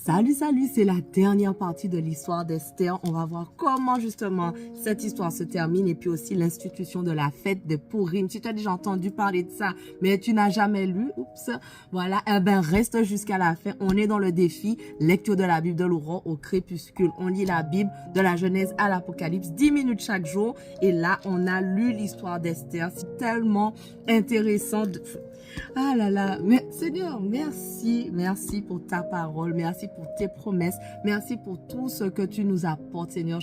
Salut, c'est la dernière partie de l'histoire d'Esther. On va voir comment justement cette histoire se termine et puis aussi l'institution de la fête de Pourim. Si tu as déjà entendu parler de ça, mais tu n'as jamais lu, voilà, eh ben reste jusqu'à la fin. On est dans le défi lecture de la Bible de l'aurore au crépuscule. On lit la Bible de la Genèse à l'Apocalypse, 10 minutes chaque jour. Et là, on a lu l'histoire d'Esther. C'est tellement intéressant. Ah là là, mais Seigneur, merci pour ta parole, merci pour tes promesses, merci pour tout ce que tu nous apportes, Seigneur,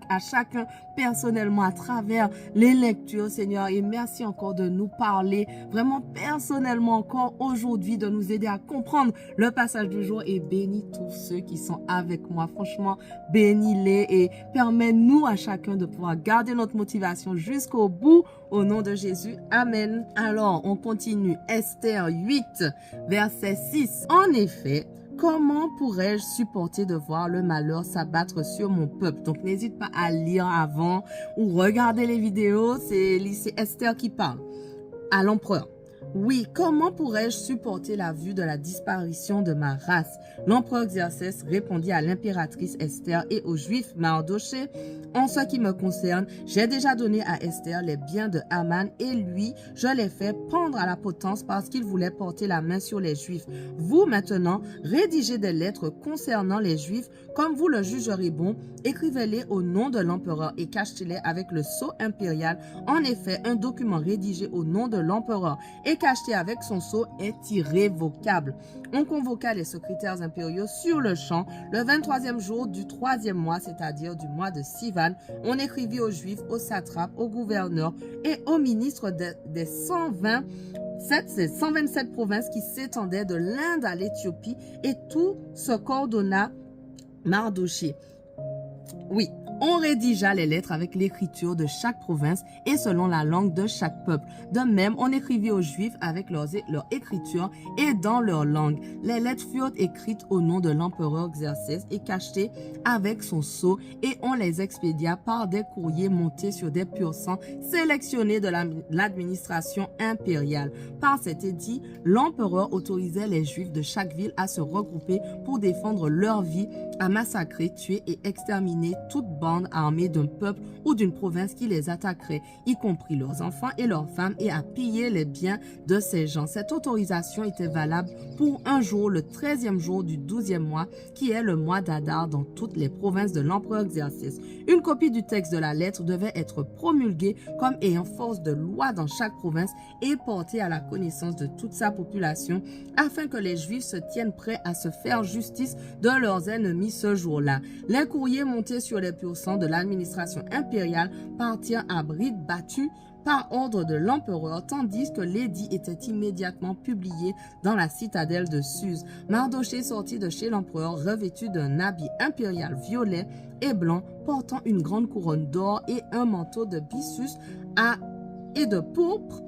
à chacun personnellement à travers les lectures, Seigneur, et merci encore de nous parler vraiment personnellement encore aujourd'hui, de nous aider à comprendre le passage du jour et bénis tous ceux qui sont avec moi, franchement, bénis-les et permets-nous à chacun de pouvoir garder notre motivation jusqu'au bout. Au nom de Jésus, Amen. Alors, on continue. Esther 8, verset 6. En effet, comment pourrais-je supporter de voir le malheur s'abattre sur mon peuple? Donc, n'hésite pas à lire avant ou regarder les vidéos. C'est Esther qui parle à l'empereur. Oui, comment pourrais-je supporter la vue de la disparition de ma race? L'empereur Xerxès répondit à l'impératrice Esther et au juif Mardochée. En ce qui me concerne, j'ai déjà donné à Esther les biens de Haman et lui, je l'ai fait pendre à la potence parce qu'il voulait porter la main sur les Juifs. Vous, maintenant, rédigez des lettres concernant les Juifs comme vous le jugerez bon. Écrivez-les au nom de l'empereur et cachetez-les avec le sceau impérial. En effet, un document rédigé au nom de l'empereur et cacheté avec son sceau est irrévocable. On convoqua les secrétaires impériaux sur le champ le 23e jour du 3e mois, c'est-à-dire du mois de Sivan. On écrivit aux Juifs, aux satrapes, aux gouverneurs et aux ministres des 127 provinces qui s'étendaient de l'Inde à l'Éthiopie, et tout se coordonna Mardochée. Oui, on rédigea les lettres avec l'écriture de chaque province et selon la langue de chaque peuple. De même, on écrivit aux Juifs avec leur écriture et dans leur langue. Les lettres furent écrites au nom de l'empereur Xerxès et cachetées avec son sceau, et on les expédia par des courriers montés sur des pur sang sélectionnés de l'administration impériale. Par cet édit, l'empereur autorisait les Juifs de chaque ville à se regrouper pour défendre leur vie, à massacrer, tuer et exterminer toute bande armée d'un peuple ou d'une province qui les attaquerait, y compris leurs enfants et leurs femmes, et à piller les biens de ces gens. Cette autorisation était valable pour un jour, le 13e jour du 12e mois, qui est le mois d'Adar dans toutes les provinces de l'empereur Xerxès. Une copie du texte de la lettre devait être promulguée comme ayant force de loi dans chaque province et portée à la connaissance de toute sa population, afin que les Juifs se tiennent prêts à se faire justice de leurs ennemis ce jour-là. Les courriers montés sur les pur sang de l'administration impériale partirent à bride battue par ordre de l'empereur, tandis que l'édit était immédiatement publié dans la citadelle de Suse. Mardochée sortit de chez l'empereur revêtu d'un habit impérial violet et blanc, portant une grande couronne d'or et un manteau de byssus et de pourpre.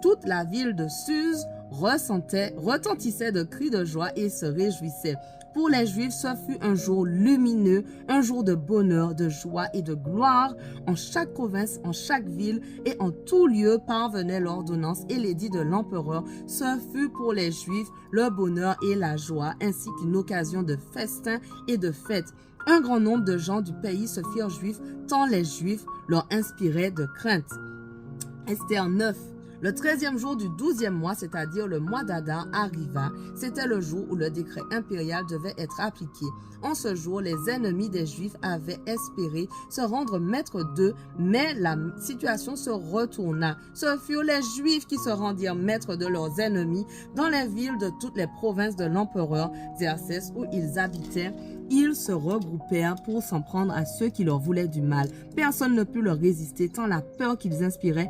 Toute la ville de Suse retentissait de cris de joie et se réjouissait. Pour les Juifs, ce fut un jour lumineux, un jour de bonheur, de joie et de gloire. En chaque province, en chaque ville et en tout lieu parvenait l'ordonnance et l'édit de l'empereur. Ce fut pour les Juifs le bonheur et la joie, ainsi qu'une occasion de festin et de fête. Un grand nombre de gens du pays se firent juifs, tant les Juifs leur inspiraient de crainte. Esther 9. Le 13e jour du 12e mois, c'est-à-dire le mois d'Adar, arriva. C'était le jour où le décret impérial devait être appliqué. En ce jour, les ennemis des Juifs avaient espéré se rendre maîtres d'eux, mais la situation se retourna. Ce furent les Juifs qui se rendirent maîtres de leurs ennemis dans les villes de toutes les provinces de l'empereur Xerxès où ils habitaient. Ils se regroupèrent pour s'en prendre à ceux qui leur voulaient du mal. Personne ne put leur résister tant la peur qu'ils inspiraient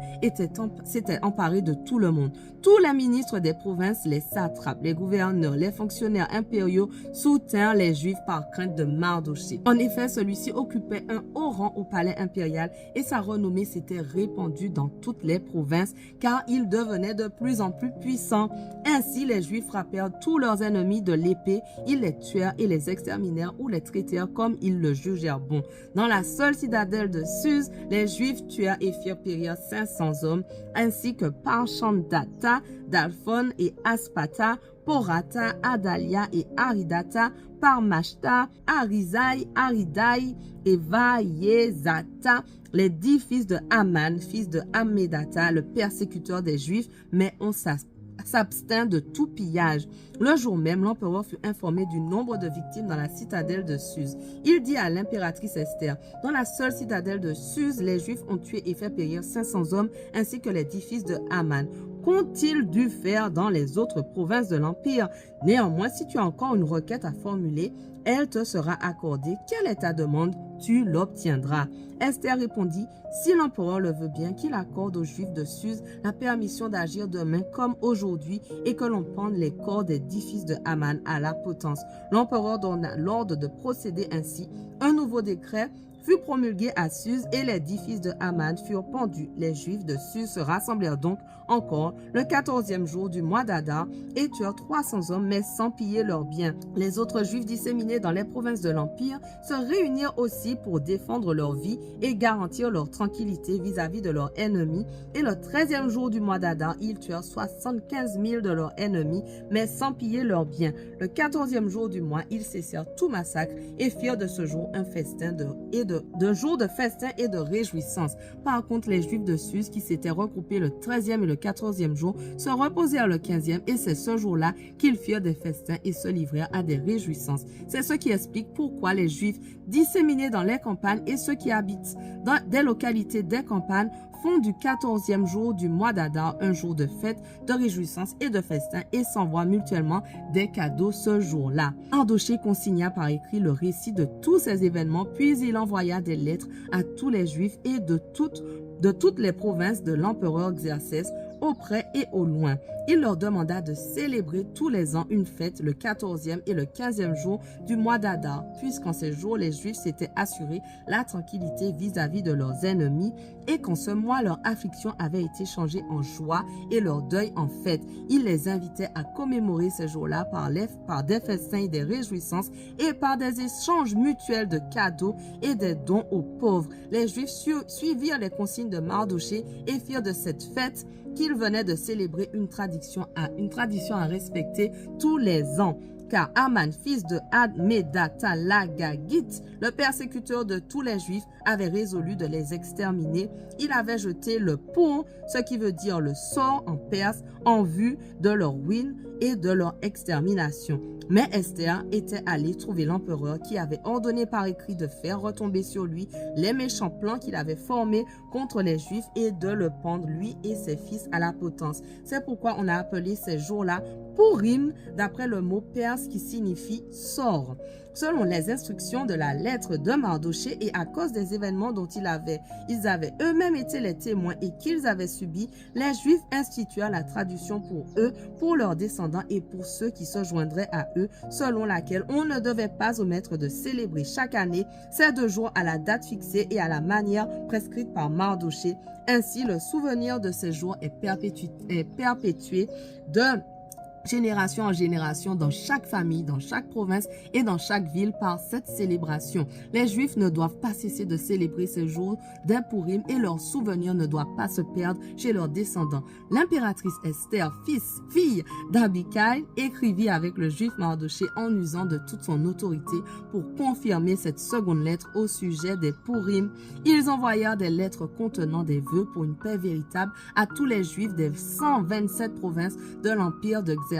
s'était emparée de tout le monde. Tous les ministres des provinces, les satrapes, les gouverneurs, les fonctionnaires impériaux soutinrent les Juifs par crainte de Mardochée. En effet, celui-ci occupait un haut rang au palais impérial et sa renommée s'était répandue dans toutes les provinces car il devenait de plus en plus puissant. Ainsi, les Juifs frappèrent tous leurs ennemis de l'épée, ils les tuèrent et les exterminèrent ou les traitèrent comme ils le jugèrent bon. Dans la seule citadelle de Suse, les Juifs tuèrent et firent périr 500 hommes, ainsi que Parchandata, Dalphon et Aspata, Porata, Adalia et Aridata, Parmashta, Arizai, Aridai et Vaïezata, les 10 fils de Haman, fils de Hammedata, le persécuteur des Juifs, mais on s'abstint de tout pillage. Le jour même, l'empereur fut informé du nombre de victimes dans la citadelle de Suse. Il dit à l'impératrice Esther, dans la seule citadelle de Suse, les Juifs ont tué et fait périr 500 hommes ainsi que les 10 fils de Haman. Qu'ont-ils dû faire dans les autres provinces de l'Empire? Néanmoins, si tu as encore une requête à formuler, elle te sera accordée. Quelle est ta demande? Tu l'obtiendras. Esther répondit, si l'empereur le veut bien, qu'il accorde aux Juifs de Suse la permission d'agir demain comme aujourd'hui et que l'on pende les corps des 10 fils de Haman à la potence. L'empereur donna l'ordre de procéder ainsi. Un nouveau décret fut promulgué à Suse et les 10 fils de Haman furent pendus. Les Juifs de Suse se rassemblèrent donc encore le 14e jour du mois d'Adar et tuèrent 300 hommes, mais sans piller leurs biens. Les autres Juifs disséminés dans les provinces de l'Empire se réunirent aussi pour défendre leur vie et garantir leur tranquillité vis-à-vis de leurs ennemis. Et le 13e jour du mois d'Adar, ils tuèrent 75 000 de leurs ennemis, mais sans piller leurs biens. Le 14e jour du mois, ils cessèrent tout massacre et firent de ce jour un festin de jour de festin et de réjouissance. Par contre, les Juifs de Suse qui s'étaient regroupés le 13e et le 14e jour se reposèrent le 15e et c'est ce jour-là qu'ils firent des festins et se livrèrent à des réjouissances. C'est ce qui explique pourquoi les Juifs disséminés dans les campagnes et ceux qui habitent dans des localités des campagnes font du 14e jour du mois d'Adar un jour de fête, de réjouissance et de festin et s'envoient mutuellement des cadeaux ce jour-là. Mardochée consigna par écrit le récit de tous ces événements, puis il envoya des lettres à tous les Juifs et de toutes les provinces de l'empereur Xerxès, au près et au loin. Il leur demanda de célébrer tous les ans une fête le 14e et le 15e jour du mois d'Adar, puisqu'en ces jours, les Juifs s'étaient assurés la tranquillité vis-à-vis de leurs ennemis et qu'en ce mois, leur affliction avait été changée en joie et leur deuil en fête. Il les invitait à commémorer ces jours-là par des festins et des réjouissances et par des échanges mutuels de cadeaux et des dons aux pauvres. Les Juifs suivirent les consignes de Mardochée et firent de cette fête qu'il venait de célébrer une tradition à respecter tous les ans. Car Haman, fils de Hammedata l'Agagite, le persécuteur de tous les Juifs, avait résolu de les exterminer. Il avait jeté le pont, ce qui veut dire le sort en perse, en vue de leur ruine et de leur extermination. Mais Esther était allée trouver l'empereur qui avait ordonné par écrit de faire retomber sur lui les méchants plans qu'il avait formés contre les Juifs et de le pendre lui et ses fils à la potence. C'est pourquoi on a appelé ces jours-là Purim, d'après le mot perse qui signifie sort. Selon les instructions de la lettre de Mardochée et à cause des événements dont ils avaient eux-mêmes été les témoins et qu'ils avaient subis, les Juifs instituèrent la tradition pour eux, pour leurs descendants et pour ceux qui se joindraient à eux, selon laquelle on ne devait pas omettre de célébrer chaque année ces 2 jours à la date fixée et à la manière prescrite par Mardochée. Ainsi, le souvenir de ces jours est perpétué de génération en génération dans chaque famille, dans chaque province et dans chaque ville par cette célébration. Les Juifs ne doivent pas cesser de célébrer ces jours d'un Purim et leurs souvenirs ne doivent pas se perdre chez leurs descendants. L'impératrice Esther, fille d'Abicaï, écrivit avec le Juif Mardochée en usant de toute son autorité pour confirmer cette seconde lettre au sujet des Purim. Ils envoyèrent des lettres contenant des vœux pour une paix véritable à tous les Juifs des 127 provinces de l'Empire de Xerxès.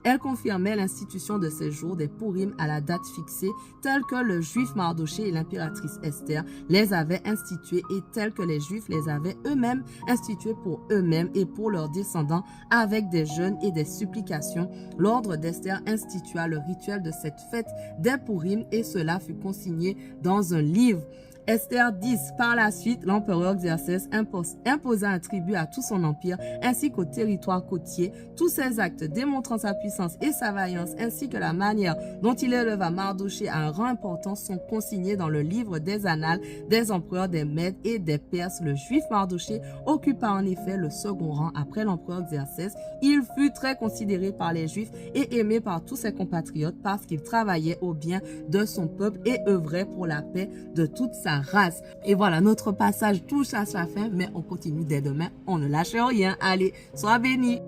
Elle confirmait l'institution de ces jours des Purim à la date fixée, telle que le Juif Mardochée et l'impératrice Esther les avaient institués et telle que les Juifs les avaient eux-mêmes institués pour eux-mêmes et pour leurs descendants avec des jeûnes et des supplications. L'ordre d'Esther institua le rituel de cette fête des Purim et cela fut consigné dans un livre. Esther 10. Par la suite, l'empereur Xerxès imposa un tribut à tout son empire ainsi qu'au territoire côtier. Tous ses actes démontrant sa puissance et sa vaillance ainsi que la manière dont il éleva Mardochée à un rang important sont consignés dans le livre des annales des empereurs des Mèdes et des Perses. Le juif Mardochée occupa en effet le second rang après l'empereur Xerxès. Il fut très considéré par les Juifs et aimé par tous ses compatriotes parce qu'il travaillait au bien de son peuple et œuvrait pour la paix de toute sa race. Et voilà, notre passage touche à sa fin, mais on continue dès demain. On ne lâche rien. Allez, sois bénis.